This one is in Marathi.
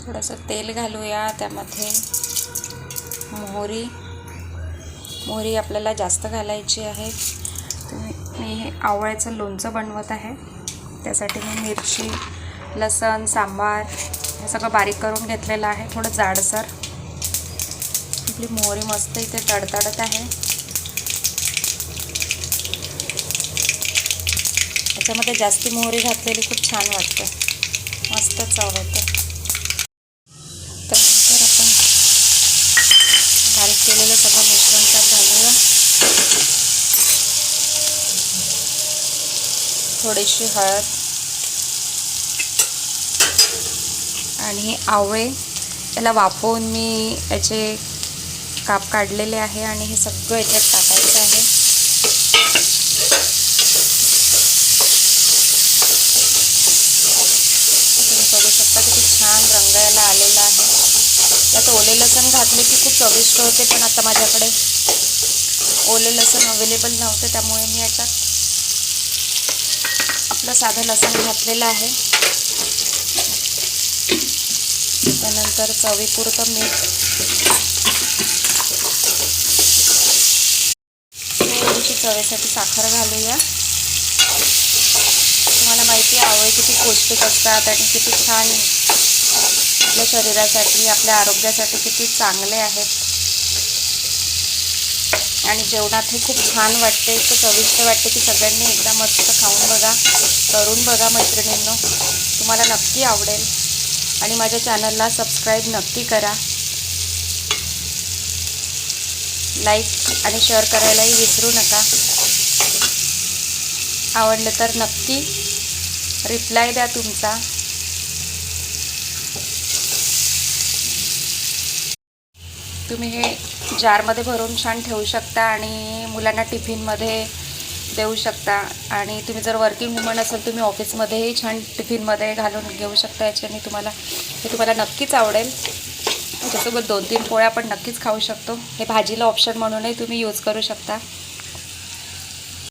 थोडंसं तेल घालूया. त्यामध्ये मोहरी आपल्याला जास्त घालायची आहे. मी हे आवळ्याचं लोणचं बनवत आहे. त्यासाठी मी मिरची, लसण, सांबार हे सगळं बारीक करून घेतलेलं आहे, थोडं जाडसर. आपली मोहरी मस्त इथे तडतडत आहे. त्याच्यामध्ये जास्ती मोहरी घातलेली खूप छान वाटते, मस्त चव येते. त्यानंतर आपण बारीक केलेलं सगळं मिश्रण त्यात घालूया. थोडीशी हळद आणि आवळे याला वाफवून मी याचे काप काढलेले आहे आणि हे सगळं याच्यात टाकायचं आहे. तुम्ही बघू शकता किती छान रंग याला आलेला आहे. यात ओले लसण घातले की खूप चविष्ट होते, पण आता माझ्याकडे ओले लसण अवेलेबल नव्हते, त्यामुळे मी याच्यात आपलं साधं लसण घातलेलं आहे. त्यानंतर चवीपुरतं मीठ, थोडीशी चवीसाठी साखर घालूया. तुम्हाला माहिती आहे आवळे किती पौष्टिक असतात आणि किती छान आपल्या शरीरासाठी, आपल्या आरोग्यासाठी किती चांगले आहेत. आणि जेवणात हे खूप छान वाटते, इतकं चविष्ट वाटते की सगळ्यांनी एकदा मस्त खाऊन बघा, करून बघा मैत्रिणींनो, तुम्हाला नक्की आवडेल. आणि माझ्या चॅनलला सबस्क्राईब नक्की करा. लाईक आणि शेअर करायलाही विसरू नका. आवडलं तर नक्की रिप्लाय द्या तुमचा. तुम्ही हे जारमध्ये भरून छान ठेवू शकता आणि मुलांना टिफिनमध्ये देऊ शकता. आणि तुम्ही जर वर्किंग वुमन असेल, तुम्ही ऑफिसमध्येही छान टिफिनमध्ये घालून घेऊ शकता. याच्याने तुम्हाला नक्कीच आवडेल. त्याच्यासोबत 2-3 पोळ्या आपण नक्कीच खाऊ शकतो. हे भाजीला ऑप्शन म्हणूनही तुम्ही यूज करू शकता.